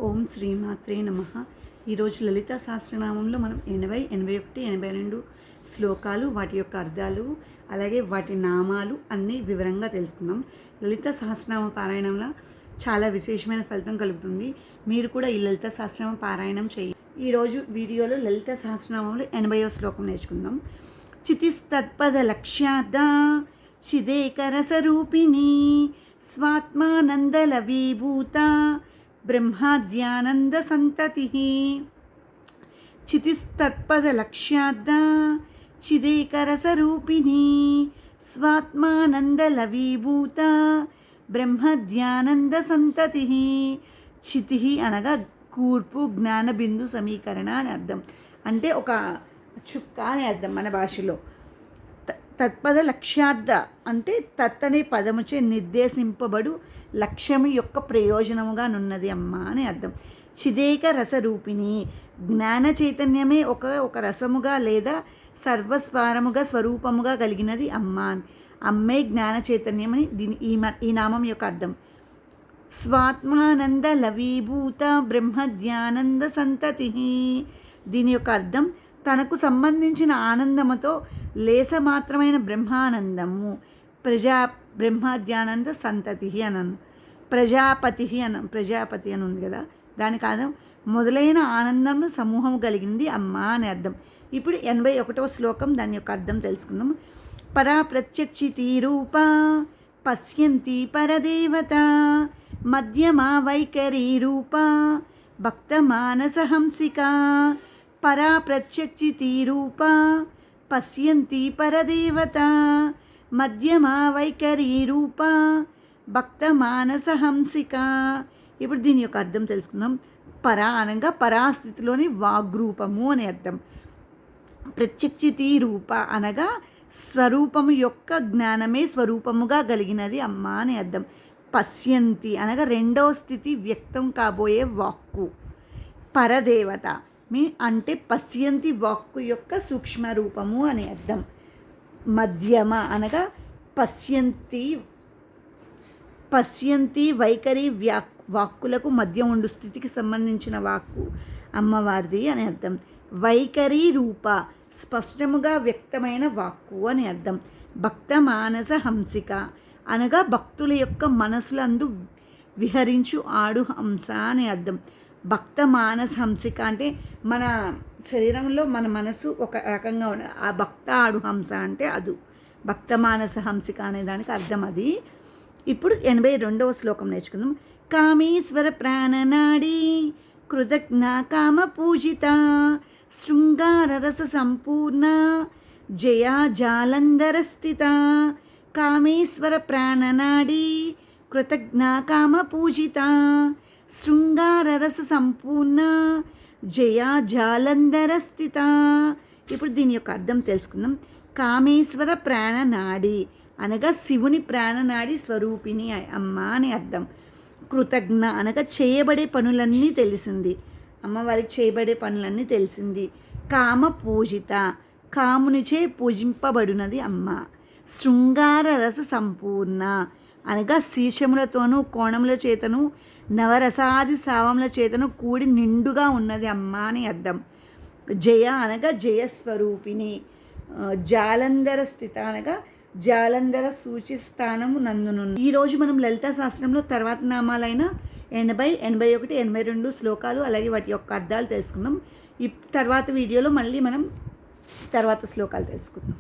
ఓం శ్రీమాత్రే నమః. ఈరోజు లలిత సహస్రనామంలో మనం 80, 81, 82 శ్లోకాలు, వాటి యొక్క అర్థాలు, అలాగే వాటి నామాలు అన్నీ వివరంగా తెలుసుకుందాం. లలిత సహస్రనామ పారాయణంలో చాలా విశేషమైన ఫలితం కలుగుతుంది. మీరు కూడా ఈ లలిత సహస్రనామ పారాయణం చేయండి. ఈరోజు వీడియోలో లలిత సహస్రనామంలో 80వ శ్లోకం నేర్చుకుందాం. చితిస్తత్పద లక్ష్యాద చిదేకరసరూపిణి స్వాత్మానందలవీభూత బ్రహ్మాద్యానంద సంతతి. చితిస్తత్పద లక్ష్యాద చిదేకరసరూపిణి స్వాత్మానందలవీభూత బ్రహ్మధ్యానంద సంతతి. చితి అనగా కూర్పు, జ్ఞానబిందు సమీకరణ అని అర్థం. అంటే ఒక చుక్క అని అర్థం మన భాషలో. తత్పద లక్ష్యార్థ అంటే తత్ అనే పదముచే నిర్దేశింపబడు లక్ష్యము యొక్క ప్రయోజనముగా నున్నది అమ్మ అని అర్థం. చిదేక రసరూపిణి జ్ఞాన చైతన్యమే ఒక రసముగా లేదా సర్వస్వరముగా స్వరూపముగా కలిగినది అమ్మ. అమ్మే జ్ఞాన చైతన్యం అని ఈ నామం యొక్క అర్థం. స్వాత్మానంద లవీభూత బ్రహ్మధ్యానంద సంతతి. దీని యొక్క అర్థం తనకు సంబంధించిన ఆనందముతో లేసమాత్రమైన బ్రహ్మానందము. బ్రహ్మధ్యానంద సంతతి అనను. ప్రజాపతి అని ఉంది కదా, దాని కాదు మొదలైన ఆనందము సమూహము కలిగింది అమ్మ అని అర్థం. ఇప్పుడు 81వ శ్లోకం, దాని యొక్క అర్థం తెలుసుకుందాం. పరా ప్రత్యక్షితి రూప పశ్యంతి పరదేవత మధ్యమా వైఖరి రూప భక్త మానసహంసిక. పరా ప్రత్యక్షితి రూప పశ్యంతి పరదేవత మధ్యమా వైఖరి రూప భక్త మానసహంసిక. ఇప్పుడు దీని యొక్క అర్థం తెలుసుకుందాం. పరా అనగా పరాస్థితిలోని వాగ్రూపము అని అర్థం. ప్రత్యక్షితి రూప అనగా స్వరూపము యొక్క జ్ఞానమే స్వరూపముగా కలిగినది అమ్మ అని అర్థం. పశ్యంతి అనగా రెండవ స్థితి వ్యక్తం కాబోయే వాక్కు. పరదేవత అంటే పశ్యంతి వాక్కు యొక్క సూక్ష్మ రూపము అని అర్థం. మధ్యమ అనగా పశ్యంతి వైఖరి వాక్కులకు మధ్య ఉండు స్థితికి సంబంధించిన వాక్కు అమ్మవారిది అని అర్థం. వైఖరి రూప స్పష్టముగా వ్యక్తమైన వాక్కు అని అర్థం. భక్త మానస హంసిక అనగా భక్తుల యొక్క మనసులందు విహరించు ఆడు హంస అని అర్థం. భక్త మానస హంసిక అంటే మన శరీరంలో మన మనసు ఒక రకంగా ఉండే ఆ భక్త ఆడు హంస అంటే అది భక్త మానస హంసిక అనే దానికి అర్థం అది. ఇప్పుడు 82వ శ్లోకం నేర్చుకుందాం. కామేశ్వర ప్రాణనాడి కృతజ్ఞ కామ పూజిత శృంగార రస సంపూర్ణ జయా జాలంధర స్థిత. కామేశ్వర ప్రాణనాడి కృతజ్ఞ కామ పూజిత శృంగార రస సంపూర్ణ జయా జాలంధర స్థిత. ఇప్పుడు దీని యొక్క అర్థం తెలుసుకుందాం. కామేశ్వర ప్రాణనాడి అనగా శివుని ప్రాణనాడి స్వరూపిణి అమ్మ అని అర్థం. కృతజ్ఞ అనగా చేయబడే పనులన్నీ తెలిసింది, అమ్మవారికి చేయబడే పనులన్నీ తెలిసింది. కామ పూజిత కామునిచే పూజింపబడినది అమ్మ. శృంగార రస సంపూర్ణ అనగా శీర్షములతోనూ కోణముల చేతను నవరసాది సావముల చేతను కూడి నిండుగా ఉన్నది అమ్మ అని అర్థం. జయ అనగా జయస్వరూపిణి. జాలంధర స్థిత అనగా జాలంధర సూచిస్థానము నందును. ఈరోజు మనం లలితా శాస్త్రంలో తర్వాత నామాలైన 80, 81, 82 శ్లోకాలు, అలాగే వాటి యొక్క అర్థాలు తెలుసుకున్నాం. ఈ తర్వాత వీడియోలో మళ్ళీ మనం తర్వాత శ్లోకాలు తెలుసుకుందాం.